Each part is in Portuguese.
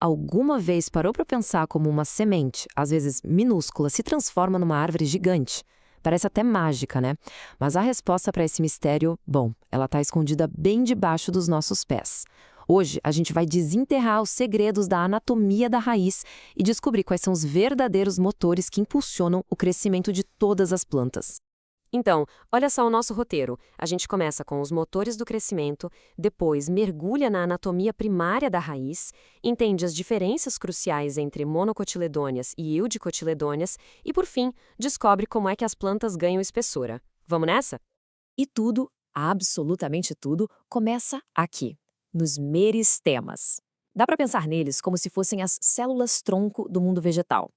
Alguma vez parou para pensar como uma semente, às vezes minúscula, se transforma numa árvore gigante? Parece até mágica, né? Mas a resposta para esse mistério, bom, ela está escondida bem debaixo dos nossos pés. Hoje, a gente vai desenterrar os segredos da anatomia da raiz e descobrir quais são os verdadeiros motores que impulsionam o crescimento de todas as plantas. Então, olha só o nosso roteiro. A gente começa com os motores do crescimento, depois mergulha na anatomia primária da raiz, entende as diferenças cruciais entre monocotiledôneas e eudicotiledôneas e, por fim, descobre como é que as plantas ganham espessura. Vamos nessa? E tudo, absolutamente tudo, começa aqui, nos meristemas. Dá para pensar neles como se fossem as células-tronco do mundo vegetal.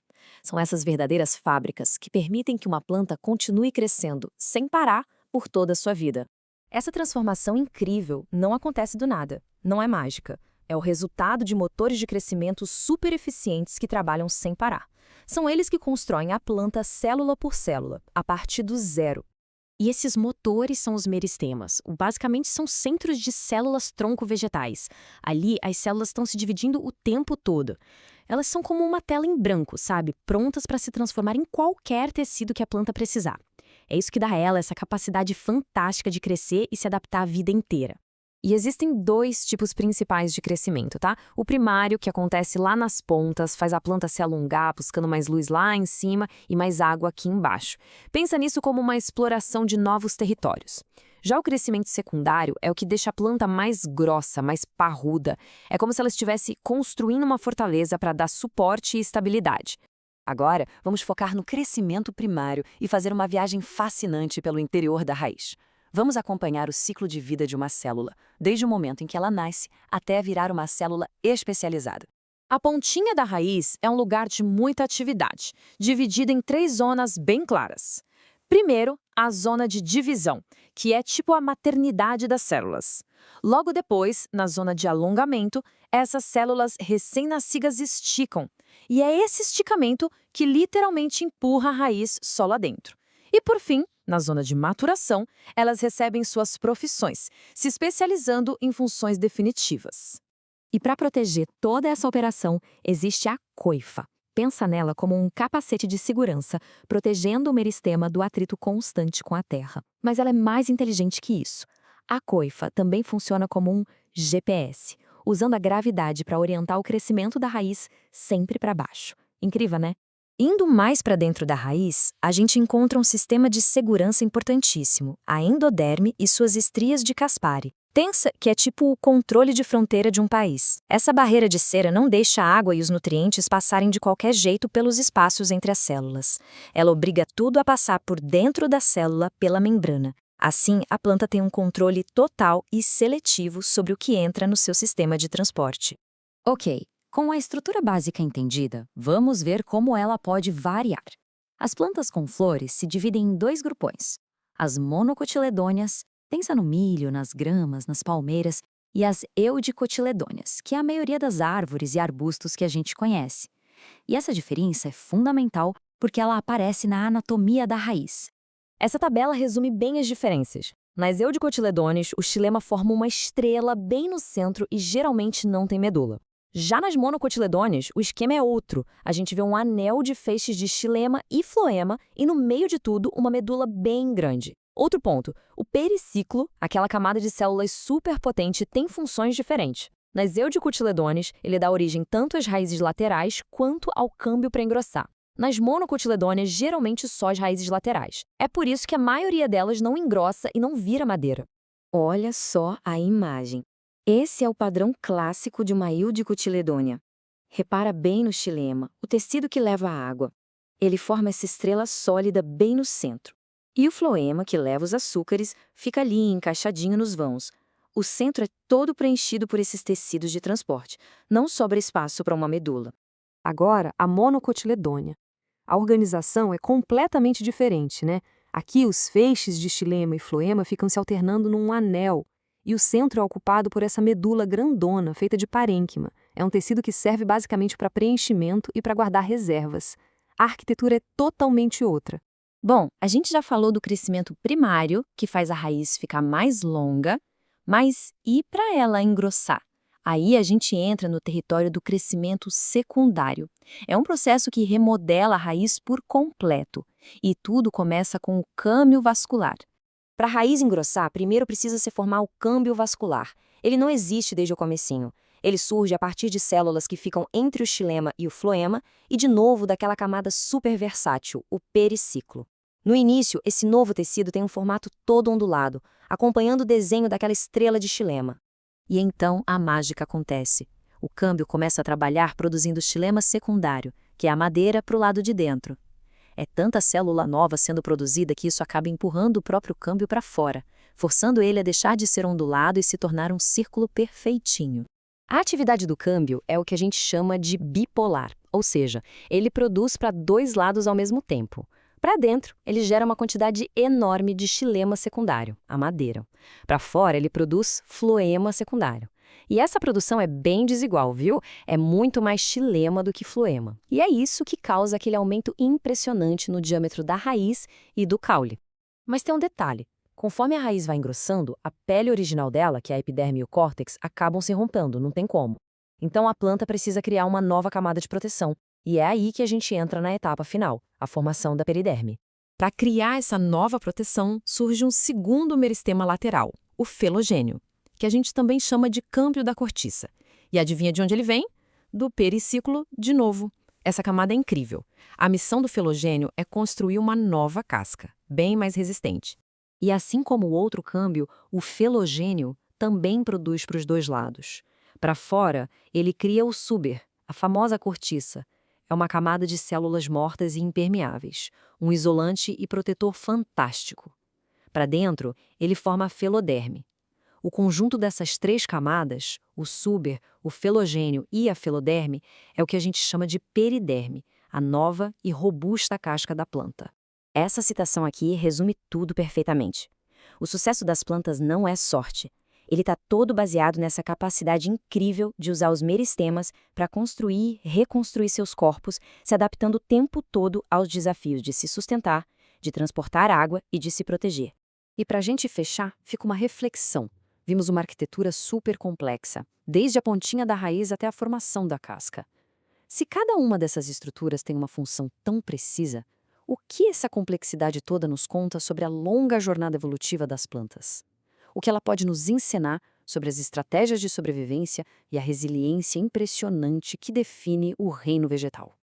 São essas verdadeiras fábricas que permitem que uma planta continue crescendo sem parar por toda a sua vida. Essa transformação incrível não acontece do nada, não é mágica. É o resultado de motores de crescimento super eficientes que trabalham sem parar. São eles que constroem a planta célula por célula, a partir do zero. E esses motores são os meristemas. Basicamente, são centros de células-tronco vegetais. Ali, as células estão se dividindo o tempo todo. Elas são como uma tela em branco, sabe? Prontas para se transformar em qualquer tecido que a planta precisar. É isso que dá a ela essa capacidade fantástica de crescer e se adaptar a vida inteira. E existem dois tipos principais de crescimento, tá? O primário, que acontece lá nas pontas, faz a planta se alongar, buscando mais luz lá em cima e mais água aqui embaixo. Pensa nisso como uma exploração de novos territórios. Já o crescimento secundário é o que deixa a planta mais grossa, mais parruda. É como se ela estivesse construindo uma fortaleza para dar suporte e estabilidade. Agora, vamos focar no crescimento primário e fazer uma viagem fascinante pelo interior da raiz. Vamos acompanhar o ciclo de vida de uma célula, desde o momento em que ela nasce até virar uma célula especializada. A pontinha da raiz é um lugar de muita atividade, dividida em 3 zonas bem claras. Primeiro, a zona de divisão, que é tipo a maternidade das células. Logo depois, na zona de alongamento, essas células recém-nascidas esticam. E é esse esticamento que literalmente empurra a raiz solo adentro. E por fim, na zona de maturação, elas recebem suas profissões, se especializando em funções definitivas. E para proteger toda essa operação, existe a coifa. Pensa nela como um capacete de segurança, protegendo o meristema do atrito constante com a terra. Mas ela é mais inteligente que isso. A coifa também funciona como um GPS, usando a gravidade para orientar o crescimento da raiz sempre para baixo. Incrível, né? Indo mais para dentro da raiz, a gente encontra um sistema de segurança importantíssimo, a endoderme e suas estrias de Caspari. Pensa que é tipo o controle de fronteira de um país. Essa barreira de cera não deixa a água e os nutrientes passarem de qualquer jeito pelos espaços entre as células. Ela obriga tudo a passar por dentro da célula pela membrana. Assim, a planta tem um controle total e seletivo sobre o que entra no seu sistema de transporte. Ok. Com a estrutura básica entendida, vamos ver como ela pode variar. As plantas com flores se dividem em 2 grupões. As monocotiledôneas, pensa no milho, nas gramas, nas palmeiras, e as eudicotiledôneas, que é a maioria das árvores e arbustos que a gente conhece. E essa diferença é fundamental porque ela aparece na anatomia da raiz. Essa tabela resume bem as diferenças. Nas eudicotiledôneas, o xilema forma uma estrela bem no centro e geralmente não tem medula. Já nas monocotiledôneas, o esquema é outro. A gente vê um anel de feixes de xilema e floema e, no meio de tudo, uma medula bem grande. Outro ponto, o periciclo, aquela camada de células superpotente, tem funções diferentes. Nas eudicotiledôneas, ele dá origem tanto às raízes laterais quanto ao câmbio para engrossar. Nas monocotiledôneas, geralmente só as raízes laterais. É por isso que a maioria delas não engrossa e não vira madeira. Olha só a imagem. Esse é o padrão clássico de uma eudicotiledônea. Repara bem no xilema, o tecido que leva a água. Ele forma essa estrela sólida bem no centro. E o floema, que leva os açúcares, fica ali encaixadinho nos vãos. O centro é todo preenchido por esses tecidos de transporte. Não sobra espaço para uma medula. Agora, a monocotiledônea. A organização é completamente diferente, né? Aqui, os feixes de xilema e floema ficam se alternando num anel. E o centro é ocupado por essa medula grandona, feita de parênquima. É um tecido que serve basicamente para preenchimento e para guardar reservas. A arquitetura é totalmente outra. Bom, a gente já falou do crescimento primário, que faz a raiz ficar mais longa, mas e para ela engrossar? Aí a gente entra no território do crescimento secundário. É um processo que remodela a raiz por completo. E tudo começa com o câmbio vascular. Para a raiz engrossar, primeiro precisa se formar o câmbio vascular. Ele não existe desde o comecinho. Ele surge a partir de células que ficam entre o xilema e o floema e, de novo, daquela camada super versátil, o periciclo. No início, esse novo tecido tem um formato todo ondulado, acompanhando o desenho daquela estrela de xilema. E então a mágica acontece. O câmbio começa a trabalhar produzindo xilema secundário, que é a madeira para o lado de dentro. É tanta célula nova sendo produzida que isso acaba empurrando o próprio câmbio para fora, forçando ele a deixar de ser ondulado e se tornar um círculo perfeitinho. A atividade do câmbio é o que a gente chama de bipolar, ou seja, ele produz para dois lados ao mesmo tempo. Para dentro, ele gera uma quantidade enorme de xilema secundário, a madeira. Para fora, ele produz floema secundário. E essa produção é bem desigual, viu? É muito mais xilema do que floema. E é isso que causa aquele aumento impressionante no diâmetro da raiz e do caule. Mas tem um detalhe. Conforme a raiz vai engrossando, a pele original dela, que é a epiderme e o córtex, acabam se rompendo, não tem como. Então a planta precisa criar uma nova camada de proteção. E é aí que a gente entra na etapa final, a formação da periderme. Para criar essa nova proteção, surge um segundo meristema lateral, o felogênio, que a gente também chama de câmbio da cortiça. E adivinha de onde ele vem? Do periciclo, de novo. Essa camada é incrível. A missão do felogênio é construir uma nova casca, bem mais resistente. E assim como o outro câmbio, o felogênio também produz para os dois lados. Para fora, ele cria o suber, a famosa cortiça. É uma camada de células mortas e impermeáveis, um isolante e protetor fantástico. Para dentro, ele forma a feloderme. O conjunto dessas três camadas, o suber, o felogênio e a feloderme, é o que a gente chama de periderme, a nova e robusta casca da planta. Essa citação aqui resume tudo perfeitamente. O sucesso das plantas não é sorte. Ele está todo baseado nessa capacidade incrível de usar os meristemas para construir e reconstruir seus corpos, se adaptando o tempo todo aos desafios de se sustentar, de transportar água e de se proteger. E para a gente fechar, fica uma reflexão. Vimos uma arquitetura super complexa, desde a pontinha da raiz até a formação da casca. Se cada uma dessas estruturas tem uma função tão precisa, o que essa complexidade toda nos conta sobre a longa jornada evolutiva das plantas? O que ela pode nos ensinar sobre as estratégias de sobrevivência e a resiliência impressionante que define o reino vegetal?